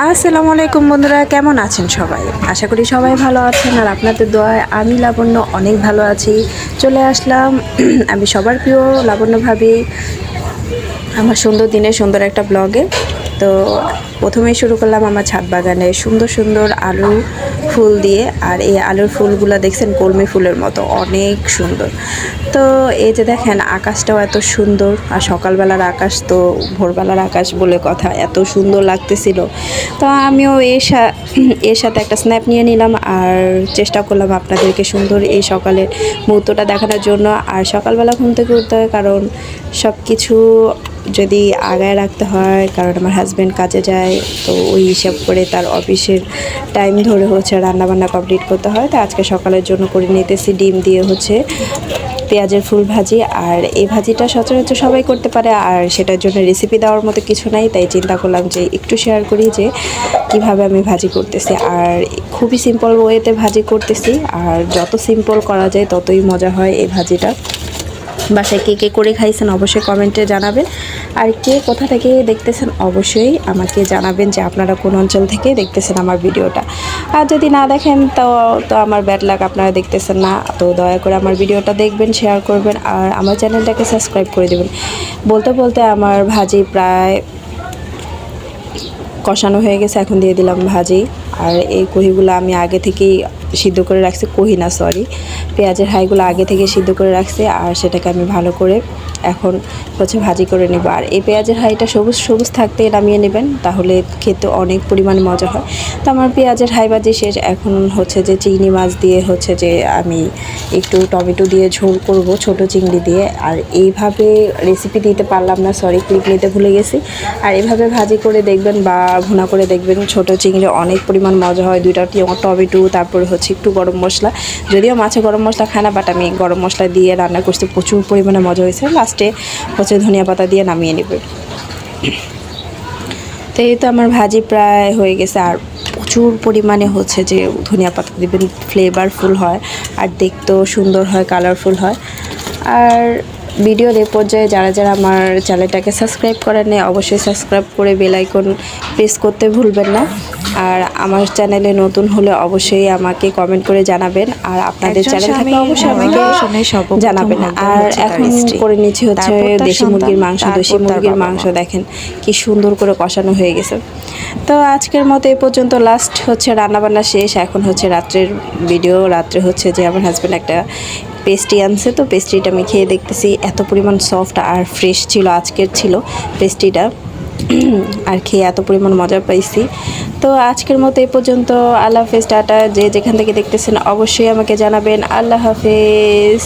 আসসালামু আলাইকুম বন্ধুরা, কেমন আছেন সবাই? আশা করি সবাই ভালো আছেন আর আপনাদের দোয়ায় আমি লাবণ্য অনেক ভালো আছি। চলে আসলাম আমি সবার প্রিয় লাবণ্য ভাবি আমার সুন্দর দিনে সুন্দর একটা ব্লগে। তো প্রথমেই শুরু করলাম আমার ছাদ বাগানে সুন্দর সুন্দর আলু ফুল দিয়ে। আর এই আলুর ফুলগুলো দেখছেন কলমি ফুলের মতো অনেক সুন্দর। তো এই যে দেখেন আকাশটাও এত সুন্দর, আর সকালবেলার আকাশ তো ভোরবেলার আকাশ বলে কথা, এত সুন্দর লাগতেছিল। তো আমিও এর সাথে একটা স্ন্যাপ নিয়ে নিলাম আর চেষ্টা করলাম আপনাদেরকে সুন্দর এই সকালের মুহূর্তটা দেখানোর জন্য। আর সকালবেলা ঘুম থেকে উঠতে হয়, কারণ সব কিছু যদি আগায় রাখতে হয়, কারণ আমার হাজব্যান্ড কাজে যায়, তো ওই হিসাব করে তার অফিসের টাইম ধরে হচ্ছে রান্নাবান্না কমপ্লিট করতে হয়। তো আজকে সকালের জন্য করে নিতেছি ডিম দিয়ে হচ্ছে পেঁয়াজের ফুল ভাজি। আর এই ভাজিটা সচরাচর সবাই করতে পারে, আর সেটার জন্য রেসিপি দেওয়ার মতো কিছু নাই, তাই চিন্তা করলাম যে একটু শেয়ার করি যে কিভাবে আমি ভাজি করতেছি। আর খুবই সিম্পল ওয়েতে ভাজি করতেছি, আর যত সিম্পল করা যায় ততই মজা হয় এই ভাজিটা। বাসায় কে কে করে খাইছেন অবশ্যই কমেন্টে জানাবেন, আর কে কোথা থেকে দেখতেছেন অবশ্যই আমাকে জানাবেন যে আপনারা কোন অঞ্চল থেকে দেখতেছেন আমার ভিডিওটা। আর যদি না দেখেন তো আমার ব্যাড লাক, আপনারা দেখতেছেন না, তো দয়া করে আমার ভিডিওটা দেখবেন, শেয়ার করবেন আর আমার চ্যানেলটাকে সাবস্ক্রাইব করে দেবেন। বলতে বলতে আমার ভাজি প্রায় কষানো হয়ে গেছে, এখন দিয়ে দিলাম ভাজি। আর এই কহিগুলো আমি আগে থেকেই সিদ্ধ করে রাখছি, কহি না সরি, পেঁয়াজের হাইগুলো আগে থেকে সিদ্ধ করে রাখছি, আর সেটাকে আমি ভালো করে এখন হচ্ছে ভাজি করে নেব। আর এই পেঁয়াজের হাইটা সবুজ সবুজ থাকতে নামিয়ে নেবেন, তাহলে খেতে অনেক পরিমাণে মজা হয়। তো আমার পেঁয়াজের হাই ভাজি শেষ, এখন হচ্ছে যে চিংড়ি মাছ দিয়ে হচ্ছে যে আমি একটু টমেটো দিয়ে ঝোল করব ছোট চিংড়ি দিয়ে। আর এইভাবে রেসিপি দিতে পারলাম না, সরি, ক্লিপ নিতে ভুলে গেছি। আর এভাবে ভাজি করে দেখবেন বা ভুনা করে দেখবেন, ছোট চিংড়ি অনেক পরিমাণ মজা হয়। দুইটা টমেটো, তারপরে হচ্ছে একটু গরম মশলা, যদিও মাছে গরম মশলা খায় না, বাট আমি গরম মশলা দিয়ে রান্না করছি, প্রচুর পরিমাণে মজা হয়েছে। লাস্টে হচ্ছে ধনিয়া পাতা দিয়ে নামিয়ে নেবে। তো এই তো আমার ভাজি প্রায় হয়ে গেছে, আর প্রচুর পরিমাণে হচ্ছে যে ধনিয়া পাতা দেবেন, ফ্লেভারফুল হয় আর দেখতেও সুন্দর হয়, কালারফুল হয়। আর ভিডিওর এই পর্যায়ে যারা যারা আমার চ্যানেলটাকে সাবস্ক্রাইব করেন নাই অবশ্যই সাবস্ক্রাইব করে বেল আইকন প্রেস করতে ভুলবেন না। আর আমার চ্যানেলে নতুন হলে অবশ্যই আমাকে কমেন্ট করে জানাবেন, আর আপনাদের চ্যানেল থেকে অবশ্যই আমাকে জানাবেন। আর এখন করে নিচ্ছি হচ্ছে দেশি মুরগির মাংস। দেশি মুরগির মাংস দেখেন কি সুন্দর করে কষানো হয়ে গেছে। তো আজকের মতো এই পর্যন্ত, লাস্ট হচ্ছে রান্নাবান্না শেষ, এখন হচ্ছে রাত্রের ভিডিও। রাত্রে হচ্ছে যে আমার হাজব্যান্ড একটা পেস্ট্রি আনছে, তো পেস্ট্রিটা আমি খেয়ে দেখতেছি, এত পরিমাণ সফট আর ফ্রেশ ছিল আজকের ছিল পেস্ট্রিটা, আর খেয়ে এত পরিমাণ মজা পাইছি। তো আজকের মতো এই পর্যন্ত, আল্লাহ হাফেজ, টাটা। যে যেখান থেকে দেখতেছেন অবশ্যই আমাকে জানাবেন। আল্লাহ হাফেজ।